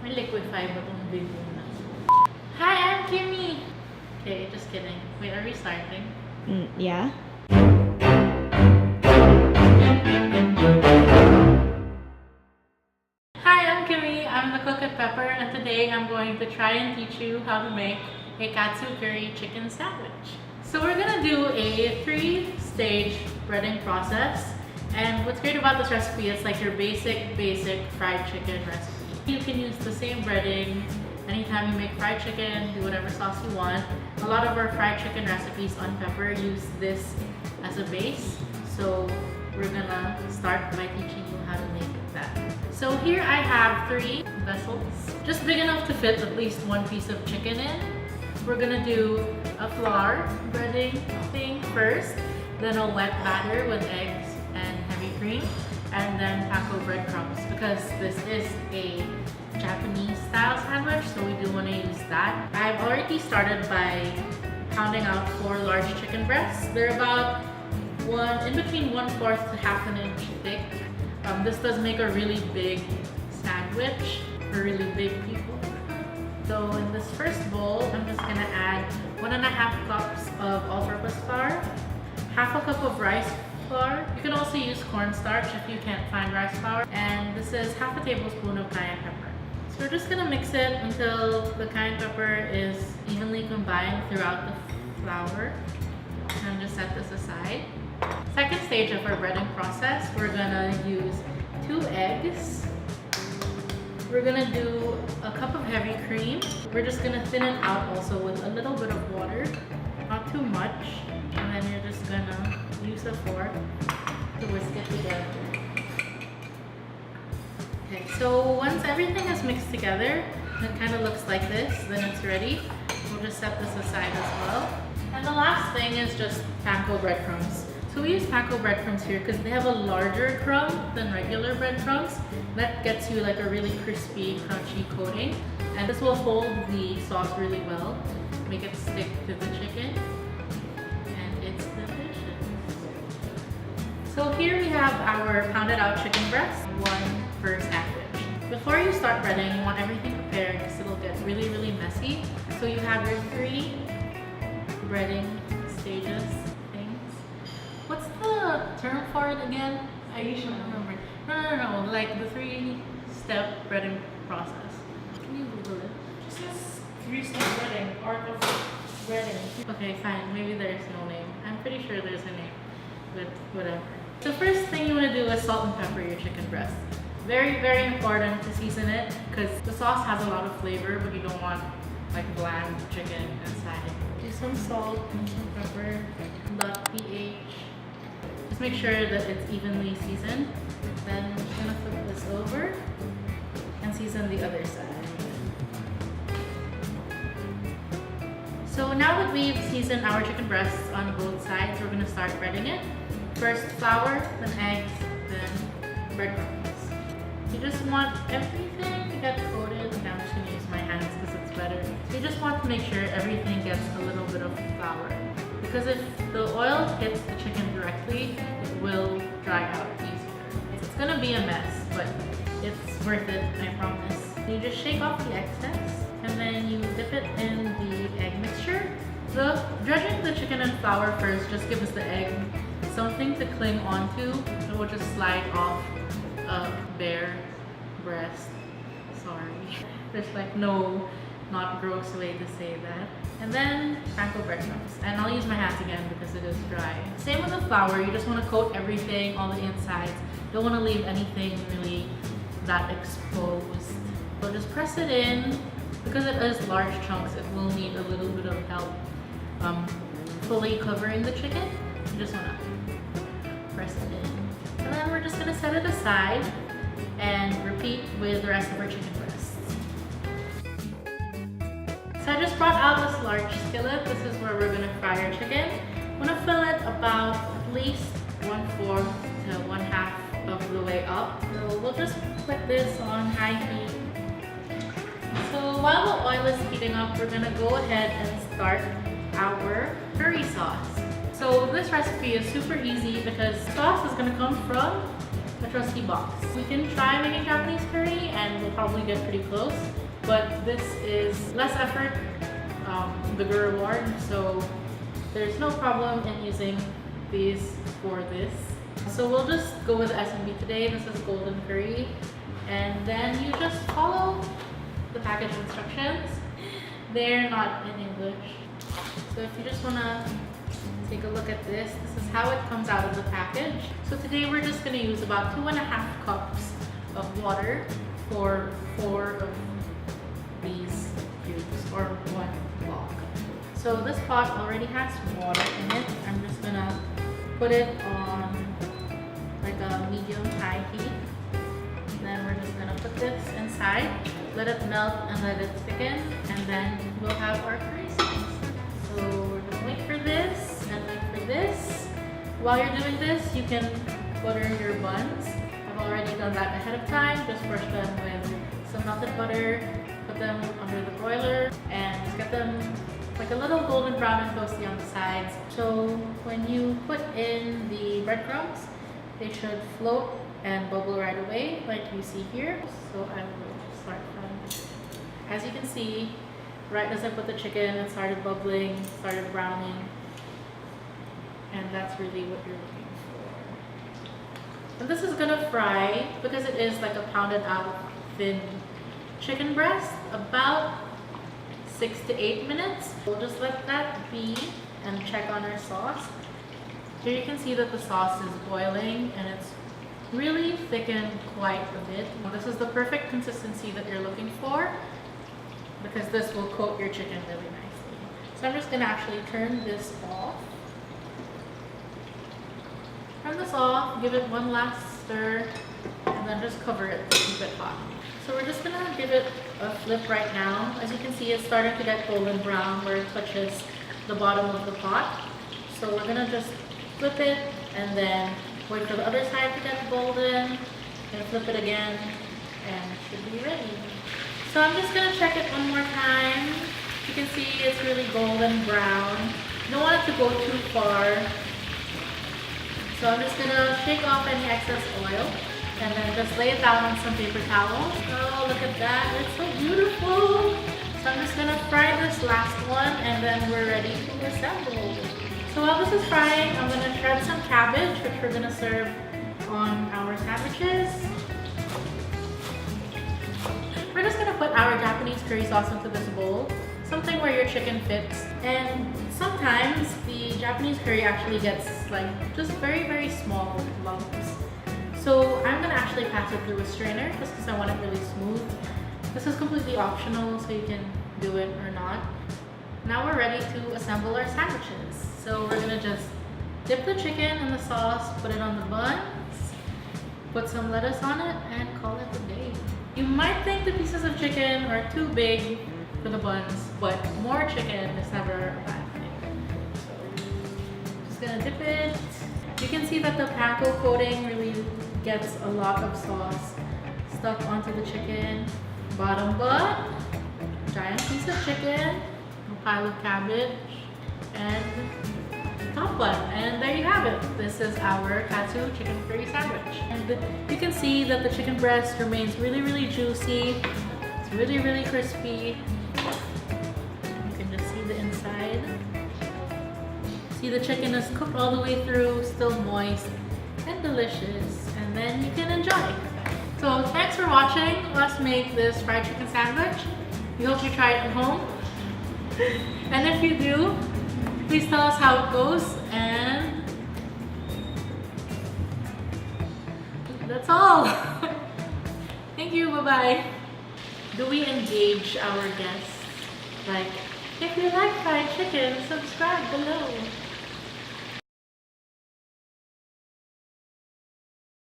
May liquefy ba itong video na? Hi, I'm Kimmie! Okay, just kidding. Wait, are we starting? Yeah. Hi, I'm Kimmie. I'm the cook at Pepper, and today I'm going to try and teach you how to make a katsu curry chicken sandwich. So we're gonna do a 3-stage breading process. And what's great about this recipe is like your basic fried chicken recipe. You can use the same breading anytime you make fried chicken, do whatever sauce you want. A lot of our fried chicken recipes on Pepper use this as a base. So we're gonna start by teaching you how to make that. So here I have 3 vessels, just big enough to fit at least 1 piece of chicken in. We're gonna do a flour breading thing first, then a wet batter with eggs and heavy cream, and then taco breadcrumbs because this is a Japanese style sandwich, so we do want to use that. I've already started by pounding out 4 large chicken breasts. They're about in between 1/4 to 1/2 inch thick. This does make a really big sandwich for really big people. So in this first bowl, I'm just gonna add 1.5 cups of all-purpose flour, 1/2 cup of rice flour. You can also use cornstarch if you can't find rice flour. And this is 1/2 tablespoon of cayenne pepper. So we're just gonna mix it until the cayenne pepper is evenly combined throughout the flour. And just set this aside. Second stage of our breading process, we're gonna use 2 eggs. We're gonna do a cup of heavy cream. We're just gonna thin it out also with a little bit of water, not too much. And then you're just gonna use a fork to whisk it together. Okay, so once everything is mixed together, it kind of looks like this, then it's ready. We'll just set this aside as well. And the last thing is just panko breadcrumbs. So we use panko breadcrumbs here because they have a larger crumb than regular breadcrumbs. That gets you like a really crispy, crunchy coating. And this will hold the sauce really well, make it stick to the chicken. And it's delicious. So here we have our pounded out chicken breast, 1 per sandwich. Before you start breading, you want everything prepared because it'll get really, really messy. So you have your 3 breading stages things. What's the term for it again? I usually don't remember. No. Like the 3-step breading process. Can you Google it? Just says 3-step breading, art of breading. Okay, fine. Maybe there's no name. I'm pretty sure there's a name, but whatever. The first thing you want to do is salt and pepper your chicken breast. Very, very important to season it because the sauce has a lot of flavor, but you don't want like bland chicken inside. Do some salt and some pepper, .ph. Just make sure that it's evenly seasoned. Then I'm just gonna flip this over and season the other side. So now that we've seasoned our chicken breasts on both sides, we're gonna start breading it. First flour, then eggs, then breadcrumbs. You just want everything to get coated. Okay, I'm just gonna use my hands because it's better. So you just want to make sure everything gets a little bit of flour. Because if the oil hits the chicken directly, it will dry out easier. It's gonna be a mess, but it's worth it, I promise. You just shake off the excess, and then you dip it in the egg mixture. So dredging the chicken in flour first just gives the egg something to cling onto. It will just slide off a bare breast. Sorry. There's like no not gross way to say that. And then panko breadcrumbs. And I'll use my hands again because it is dry. Same with the flour, you just want to coat everything, all the insides. Don't want to leave anything really that exposed. So just press it in. Because it is large chunks, it will need a little bit of help fully covering the chicken. You just want to press it in. And then we're just going to set it aside and repeat with the rest of our chicken breasts. So I just brought out this large skillet. This is where we're going to fry our chicken. I'm going to fill it about at least 1/4 to 1/2 of the way up. So we'll just put this on high heat. So while the oil is heating up, we're going to go ahead and start our curry sauce. So this recipe is super easy because sauce is going to come from a trusty box. We can try making Japanese curry and we'll probably get pretty close, but this is less effort, bigger reward, so there's no problem in using these for this. So we'll just go with the S&B today. This is golden curry, and then you just follow the package instructions. They're not in English, so if you just want to take a look at this, this is how it comes out of the package. So today we're just going to use about 2.5 cups of water for 4 of these cubes, or 1 log. So this pot already has water in it. I'm just going to put it on like a medium-high heat. Then we're just going to put this inside, let it melt and let it thicken, and then we'll have our curry sauce. So we're going to wait for this and wait for this. While you're doing this, you can butter your buns. I've already done that ahead of time. Just brush them with some melted butter, put them under the broiler, and get them like a little golden brown and toasty on the sides. So when you put in the breadcrumbs, they should float and bubble right away like you see here. So I will start from, as you can see, right as I put the chicken, it started bubbling, started browning, and that's really what you're looking for. And this is gonna fry, because it is like a pounded out thin chicken breast, about 6 to 8 minutes. We'll just let that be and check on our sauce. Here you can see that the sauce is boiling and it's really thickened quite a bit. This is the perfect consistency that you're looking for, because this will coat your chicken really nicely. So I'm just gonna actually turn this off. Turn this off, give it one last stir, and then just cover it to keep it hot. So we're just gonna give it a flip right now. As you can see, it's starting to get golden brown where it touches the bottom of the pot. So we're gonna just flip it and then wait for the other side to get golden, and flip it again, and it should be ready. So I'm just gonna check it one more time. You can see it's really golden brown. Don't want it to go too far. So I'm just gonna shake off any excess oil and then just lay it down on some paper towels. Oh, look at that, it's so beautiful. So I'm just gonna fry this last one and then we're ready to assemble. So while this is frying, I'm gonna shred some cabbage, which we're gonna serve on our sandwiches. We're just gonna put our Japanese curry sauce into this bowl, something where your chicken fits. And sometimes the Japanese curry actually gets like just very, very small lumps. So I'm gonna actually pass it through a strainer just because I want it really smooth. This is completely optional, so you can do it or not. Now we're ready to assemble our sandwiches. So we're gonna just dip the chicken in the sauce, put it on the buns, put some lettuce on it, and call it a day. You might think the pieces of chicken are too big for the buns, but more chicken is never a bad thing. So just gonna dip it. You can see that the panko coating really gets a lot of sauce stuck onto the chicken. Bottom bun, giant piece of chicken, a pile of cabbage, and top bun. And there you have it. This is our katsu chicken curry sandwich. And you can see that the chicken breast remains really, really juicy. It's really, really crispy. You can just see the inside. See, the chicken is cooked all the way through, still moist and delicious. And then you can enjoy. So thanks for watching us make this fried chicken sandwich. We hope you try it at home. And if you do, please tell us how it goes, and that's all. Thank you, bye-bye. Do we engage our guests? Like, if you like fried chicken, subscribe below.